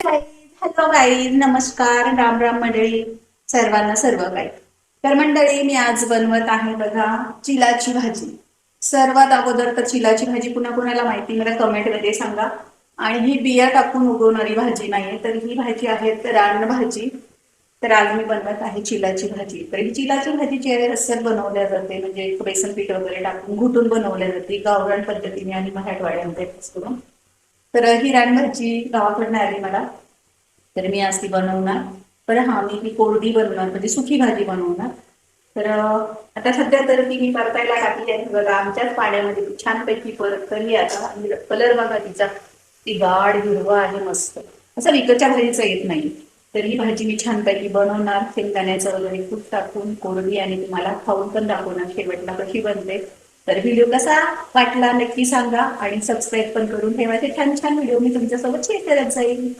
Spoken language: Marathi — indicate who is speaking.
Speaker 1: हॅलो गाई, नमस्कार, राम राम मंडळी. सर्वांना सर्व काही. तर मंडळी, मी आज बनवत आहे बघा चिलाची भाजी. सर्वात अगोदर तर चिलाची भाजी पुन्हा कुणाला माहिती मला कमेंट मध्ये सांगा. आणि ही बिया टाकून उगवणारी भाजी नाहीये, तर ही भाजी आहे रान भाजी. तर आज मी बनवत आहे चिलाची भाजी. तर ही चिलाची भाजी जी आहे रस्स्यात बनवल्या जाते, म्हणजे बेसन पीठ वगैरे टाकून घुटून बनवल्या जाते गावरान पद्धतीने आणि मराठवाड्यामध्ये खास करून. तर ही रानभाजी गावाकडनं आली मला, तर मी आज ती बनवणार. तर हा, मी ती कोरडी बनवणार, म्हणजे सुकी भाजी बनवणार. तर आता सध्या तर ती मी परतायला टाकली आहे बघा आमच्याच पाण्यामध्ये. ती छानपैकी परतली आता. आणि कलर बघा तिचा, ती गाढ हिरवा आहे मस्त, असं विकतच्या भाजीचं येत नाही. तर ही भाजी मी छानपैकी बनवणार, शेंगदाण्याचं वगैरे कूट टाकून कोरडी, आणि तुम्हाला खाऊन पण दाखवणार शेवटला कशी बनते. तर व्हिडिओ कसा वाटला नक्की सांगा, आणि सबस्क्राईब पण करून ठेवा. ते छान छान व्हिडिओ मी तुमच्यासोबत शेअर करत जाईल.